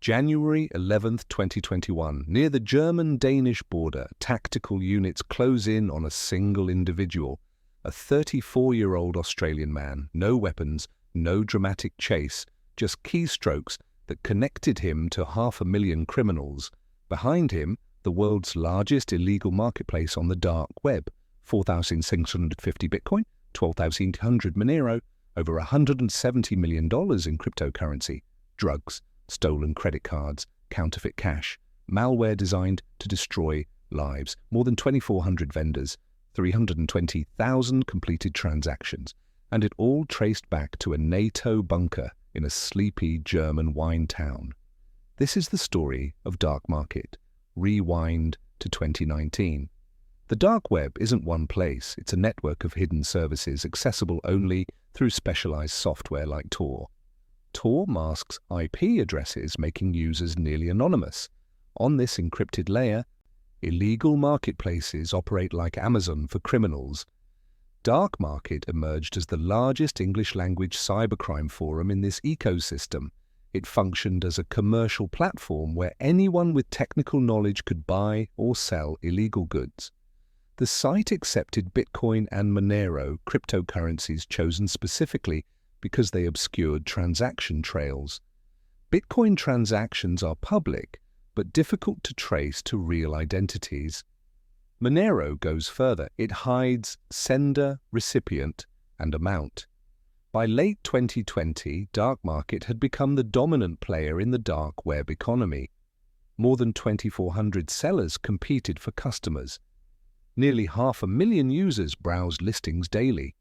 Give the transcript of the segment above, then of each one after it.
January 11th, 2021. Near the German-Danish border, tactical units close in on a single individual, a 34-year-old Australian man. No weapons, no dramatic chase, just keystrokes that connected him to 500,000 criminals. Behind him, the world's largest illegal marketplace on the dark web, 4,650 Bitcoin, 12,800 Monero, over $170 million in cryptocurrency, drugs, stolen credit cards, counterfeit cash, malware designed to destroy lives, more than 2,400 vendors, 320,000 completed transactions, and it all traced back to a NATO bunker in a sleepy German wine town. This is the story of DarkMarket. Rewind to 2019. The dark web isn't one place, it's a network of hidden services accessible only through specialized software like Tor. Tor masks IP addresses, making users nearly anonymous. On this encrypted layer, illegal marketplaces operate like Amazon for criminals. DarkMarket emerged as the largest English-language cybercrime forum in this ecosystem. It functioned as a commercial platform where anyone with technical knowledge could buy or sell illegal goods. The site accepted Bitcoin and Monero, cryptocurrencies chosen specifically because they obscured transaction trails. Bitcoin transactions are public, but difficult to trace to real identities. Monero goes further. It hides sender, recipient, and amount. By late 2020, DarkMarket had become the dominant player in the dark web economy. More than 2,400 sellers competed for customers. Nearly 500,000 users browsed listings daily.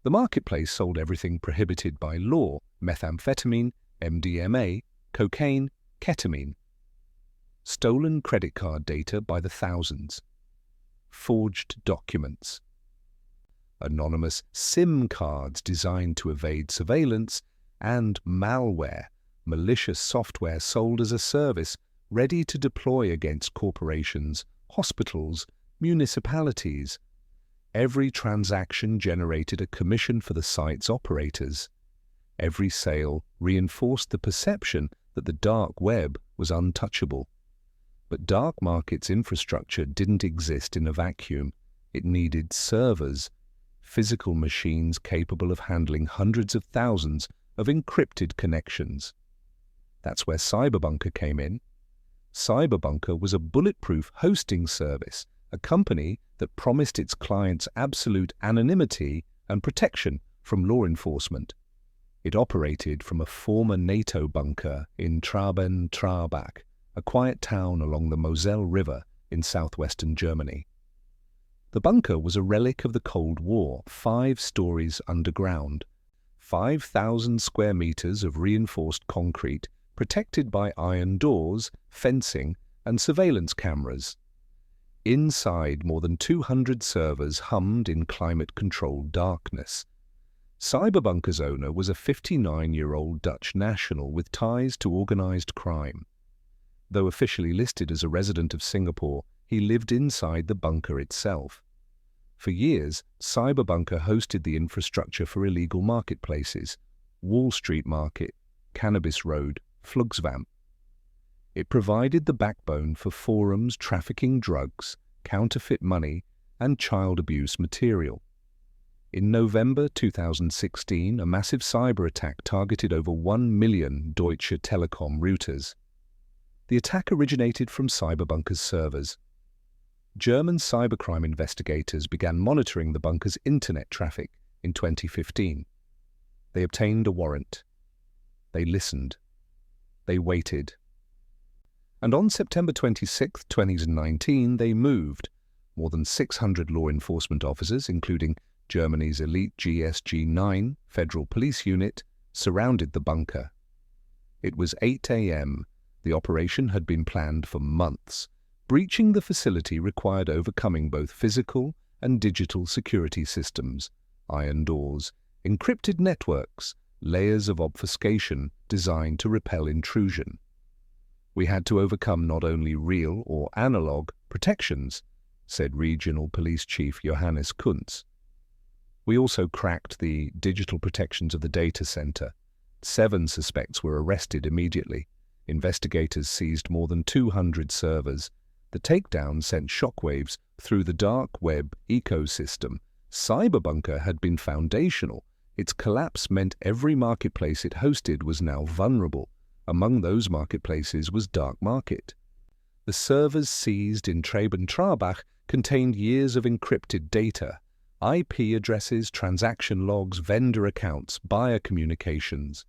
The marketplace sold everything prohibited by law: methamphetamine, MDMA, cocaine, ketamine. Stolen credit card data by the thousands. Forged documents. Anonymous SIM cards designed to evade surveillance, and malware, malicious software sold as a service ready to deploy against corporations, hospitals, municipalities. Every transaction generated a commission for the site's operators. Every sale reinforced the perception that the dark web was untouchable. But DarkMarket's infrastructure didn't exist in a vacuum. It needed servers, physical machines capable of handling hundreds of thousands of encrypted connections. That's where CyberBunker came in. CyberBunker was a bulletproof hosting service, a company that promised its clients absolute anonymity and protection from law enforcement. It operated from a former NATO bunker in Traben-Trarbach, a quiet town along the Moselle River in southwestern Germany. The bunker was a relic of the Cold War, 5 stories underground, 5,000 square meters of reinforced concrete, protected by iron doors, fencing, and surveillance cameras. Inside, more than 200 servers hummed in climate-controlled darkness. CyberBunker's owner was a 59-year-old Dutch national with ties to organized crime. Though officially listed as a resident of Singapore, he lived inside the bunker itself. For years, CyberBunker hosted the infrastructure for illegal marketplaces: Wall Street Market, Cannabis Road, Flugsvamp. It provided the backbone for forums trafficking drugs, counterfeit money, and child abuse material. In November 2016, a massive cyber attack targeted over 1 million Deutsche Telekom routers. The attack originated from CyberBunker's servers. German cybercrime investigators began monitoring the bunker's internet traffic in 2015. They obtained a warrant. They listened. They waited. And on September 26, 2019, they moved. More than 600 law enforcement officers, including Germany's elite GSG-9 Federal Police Unit, surrounded the bunker. It was 8 a.m. The operation had been planned for months. Breaching the facility required overcoming both physical and digital security systems, iron doors, encrypted networks, layers of obfuscation designed to repel intrusion. We had to overcome not only real or analog protections, said Regional Police Chief Johannes Kuntz. We also cracked the digital protections of the data center. 7 suspects were arrested immediately. Investigators seized more than 200 servers. The takedown sent shockwaves through the dark web ecosystem. CyberBunker had been foundational. Its collapse meant every marketplace it hosted was now vulnerable. Among those marketplaces was DarkMarket. The servers seized in Trabach contained years of encrypted data, IP addresses, transaction logs, vendor accounts, buyer communications.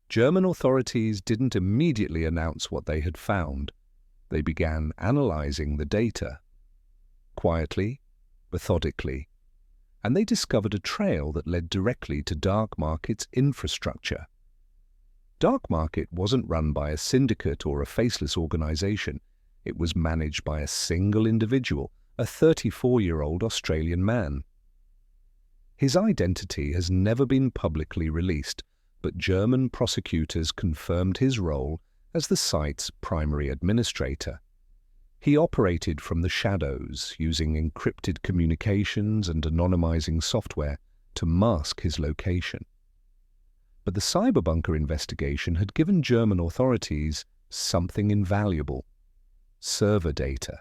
German authorities didn't immediately announce what they had found. They began analyzing the data. Quietly, methodically. And they discovered a trail that led directly to DarkMarket's infrastructure. DarkMarket wasn't run by a syndicate or a faceless organization. It was managed by a single individual, a 34-year-old Australian man. His identity has never been publicly released, but German prosecutors confirmed his role as the site's primary administrator. He operated from the shadows, using encrypted communications and anonymizing software to mask his location. But the CyberBunker investigation had given German authorities something invaluable: server data.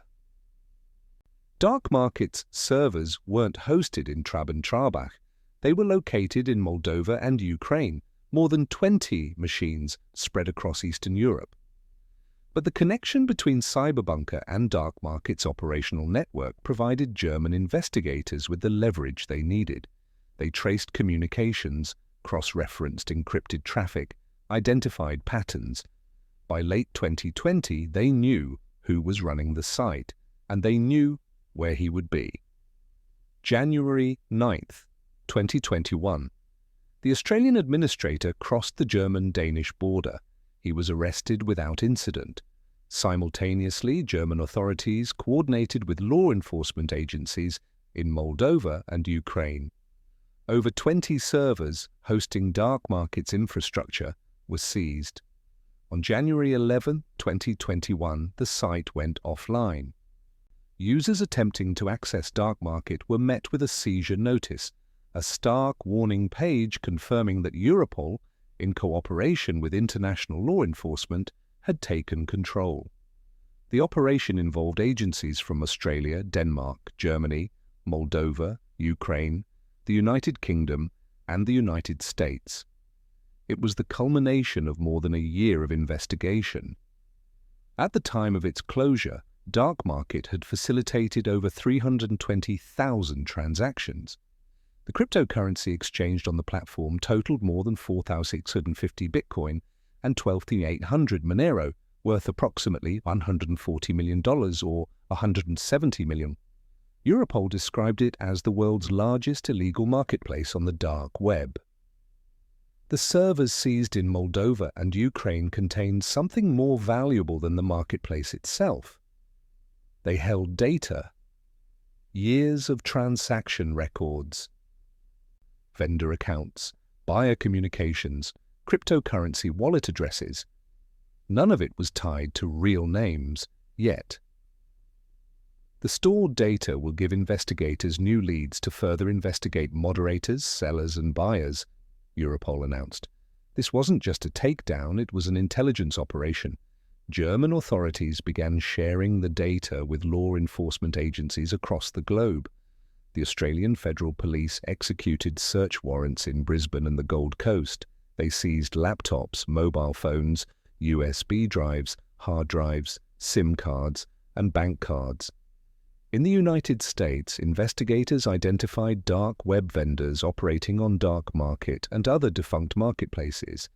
DarkMarket's servers weren't hosted in Trabach. They were located in Moldova and Ukraine, more than 20 machines spread across Eastern Europe. But the connection between CyberBunker and DarkMarket's operational network provided German investigators with the leverage they needed. They traced communications, cross-referenced encrypted traffic, identified patterns. By late 2020, they knew who was running the site, and they knew where he would be. January 9th, 2021. The Australian administrator crossed the German-Danish border. He was arrested without incident. Simultaneously, German authorities coordinated with law enforcement agencies in Moldova and Ukraine. Over 20 servers hosting DarkMarket's infrastructure were seized. On January 11, 2021, the site went offline. Users attempting to access DarkMarket were met with a seizure notice, a stark warning page confirming that Europol, in cooperation with international law enforcement, had taken control. The operation involved agencies from Australia, Denmark, Germany, Moldova, Ukraine, the United Kingdom, and the United States. It was the culmination of more than a year of investigation. At the time of its closure, DarkMarket had facilitated over 320,000 transactions. The cryptocurrency exchanged on the platform totaled more than 4,650 Bitcoin and 12,800 Monero, worth approximately $140 million or $170 million. Europol described it as the world's largest illegal marketplace on the dark web. The servers seized in Moldova and Ukraine contained something more valuable than the marketplace itself. They held data, years of transaction records, vendor accounts, buyer communications, cryptocurrency wallet addresses. None of it was tied to real names, yet. The stored data will give investigators new leads to further investigate moderators, sellers, and buyers, Europol announced. This wasn't just a takedown, it was an intelligence operation. German authorities began sharing the data with law enforcement agencies across the globe. The Australian Federal Police executed search warrants in Brisbane and the Gold Coast. They seized laptops, mobile phones, USB drives, hard drives, SIM cards, and bank cards. In the United States, investigators identified dark web vendors operating on DarkMarket and other defunct marketplaces.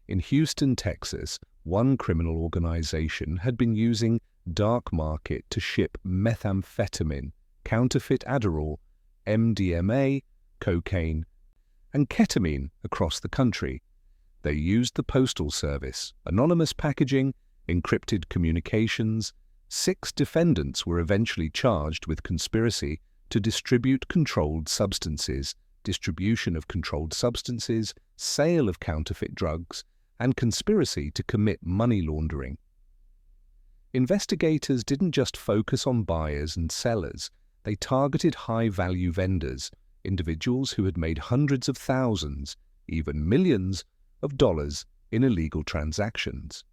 In Houston, Texas, one criminal organization had been using DarkMarket to ship methamphetamine, counterfeit Adderall, MDMA, cocaine, and ketamine across the country. They used the postal service, anonymous packaging, encrypted communications. 6 defendants were eventually charged with conspiracy to distribute controlled substances, distribution of controlled substances, sale of counterfeit drugs, and conspiracy to commit money laundering. Investigators didn't just focus on buyers and sellers. They targeted high-value vendors, individuals who had made hundreds of thousands, even millions, of dollars in illegal transactions.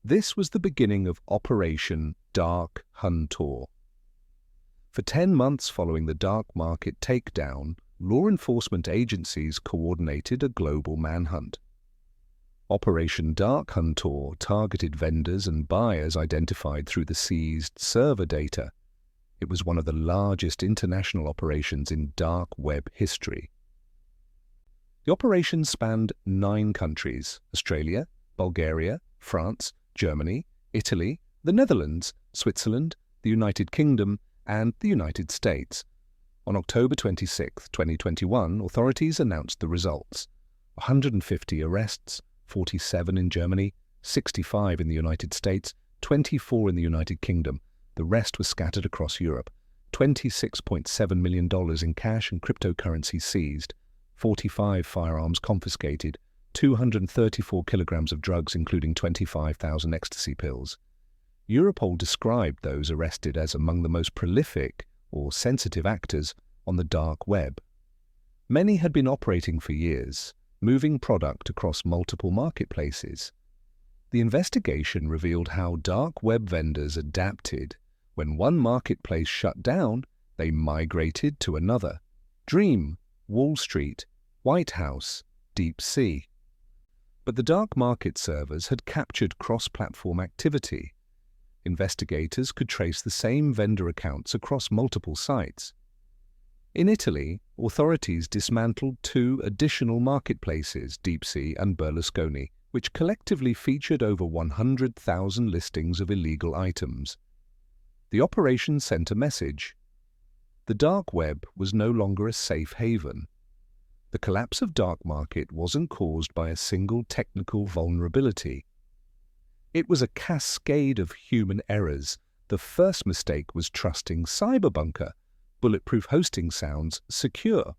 This was the beginning of Operation Dark HunTOR. For 10 months following the DarkMarket takedown, law enforcement agencies coordinated a global manhunt. Operation Dark HunTOR targeted vendors and buyers identified through the seized server data. It was one of the largest international operations in dark web history. The operation spanned 9 countries: Australia, Bulgaria, France, Germany, Italy, the Netherlands, Switzerland, the United Kingdom, and the United States. On October 26, 2021, authorities announced the results: 150 arrests, 47 in Germany, 65 in the United States, 24 in the United Kingdom. The rest was scattered across Europe. $26.7 million in cash and cryptocurrency seized, 45 firearms confiscated, 234 kilograms of drugs including 25,000 ecstasy pills. Europol described those arrested as among the most prolific or sensitive actors on the dark web. Many had been operating for years, moving product across multiple marketplaces. The investigation revealed how dark web vendors adapted. When one marketplace shut down, they migrated to another: Dream, Wall Street, White House, Deep Sea. But the dark market servers had captured cross-platform activity. Investigators could trace the same vendor accounts across multiple sites. In Italy, authorities dismantled 2 additional marketplaces, Deep Sea and Berlusconi, which collectively featured over 100,000 listings of illegal items. The operation sent a message. The dark web was no longer a safe haven. The collapse of DarkMarket wasn't caused by a single technical vulnerability. It was a cascade of human errors. The first mistake was trusting CyberBunker. Bulletproof hosting sounds secure,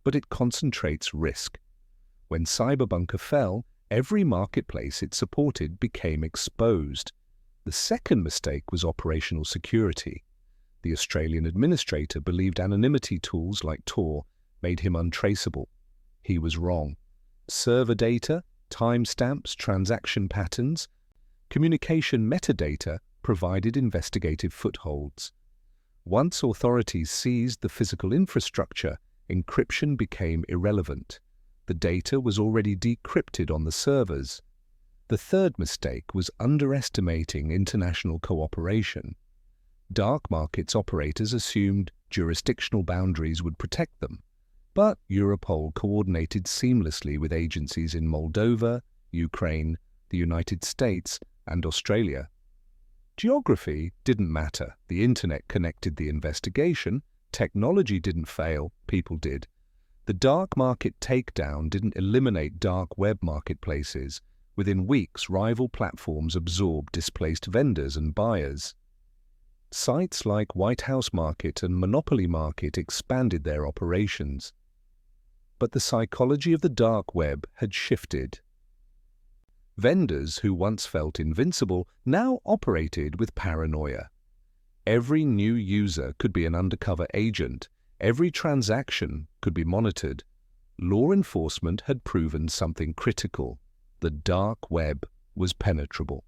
but it concentrates risk. When CyberBunker fell, every marketplace it supported became exposed. The second mistake was operational security. The Australian administrator believed anonymity tools like Tor made him untraceable. He was wrong. Server data, timestamps, transaction patterns, communication metadata provided investigative footholds. Once authorities seized the physical infrastructure, encryption became irrelevant. The data was already decrypted on the servers. The third mistake was underestimating international cooperation. DarkMarket's operators assumed jurisdictional boundaries would protect them, but Europol coordinated seamlessly with agencies in Moldova, Ukraine, the United States, and Australia. Geography didn't matter. The internet connected the investigation. Technology didn't fail. People did. The DarkMarket takedown didn't eliminate dark web marketplaces. Within weeks, rival platforms absorbed displaced vendors and buyers. Sites like White House Market and Monopoly Market expanded their operations. But the psychology of the dark web had shifted. Vendors who once felt invincible now operated with paranoia. Every new user could be an undercover agent. Every transaction could be monitored. Law enforcement had proven something critical. The dark web was penetrable.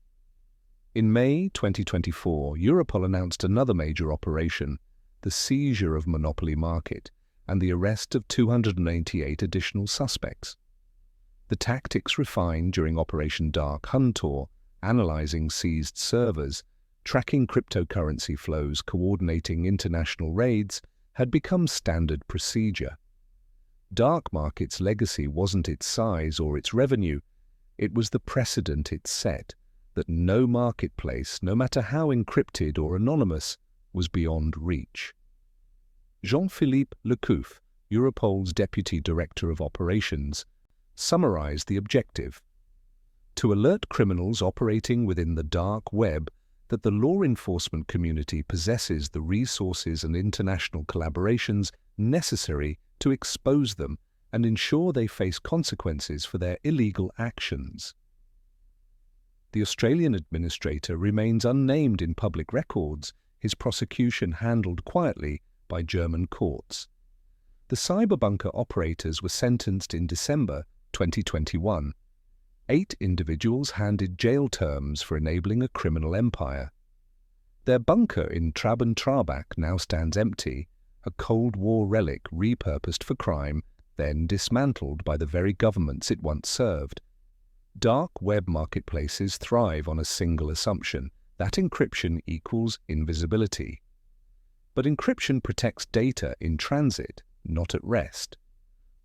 In May 2024, Europol announced another major operation: the seizure of Monopoly Market and the arrest of 288 additional suspects. The tactics refined during Operation Dark HunTOR, analyzing seized servers, tracking cryptocurrency flows, coordinating international raids, had become standard procedure. DarkMarket's legacy wasn't its size or its revenue. It was the precedent it set, that no marketplace, no matter how encrypted or anonymous, was beyond reach. Jean-Philippe Lecouf, Europol's Deputy Director of Operations, summarized the objective: to alert criminals operating within the dark web that the law enforcement community possesses the resources and international collaborations necessary to expose them and ensure they face consequences for their illegal actions. The Australian administrator remains unnamed in public records, his prosecution handled quietly by German courts. The CyberBunker operators were sentenced in December 2021. 8 individuals handed jail terms for enabling a criminal empire. Their bunker in Trabant now stands empty, a Cold War relic repurposed for crime, then dismantled by the very governments it once served. Dark web marketplaces thrive on a single assumption, that encryption equals invisibility. But encryption protects data in transit, not at rest.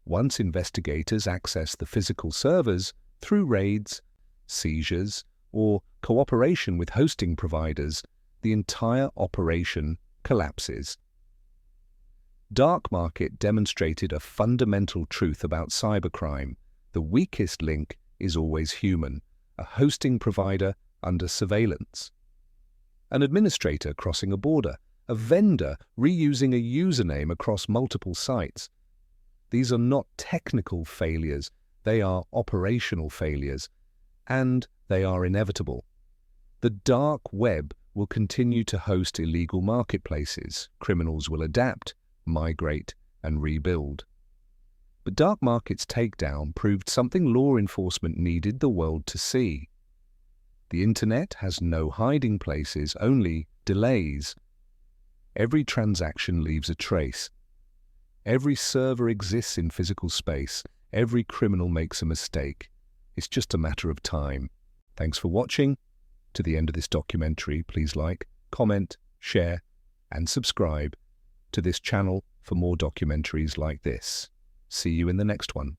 Once investigators access the physical servers through raids, seizures, or cooperation with hosting providers, the entire operation collapses. DarkMarket demonstrated a fundamental truth about cybercrime. The weakest link is always human, a hosting provider under surveillance, an administrator crossing a border, a vendor reusing a username across multiple sites. These are not technical failures, they are operational failures, and they are inevitable. The dark web will continue to host illegal marketplaces. Criminals will adapt, migrate, and rebuild. But DarkMarket's takedown proved something law enforcement needed the world to see. The internet has no hiding places, only delays. Every transaction leaves a trace. Every server exists in physical space. Every criminal makes a mistake. It's just a matter of time. Thanks for watching. To the end of this documentary, please like, comment, share, and subscribe to this channel for more documentaries like this. See you in the next one.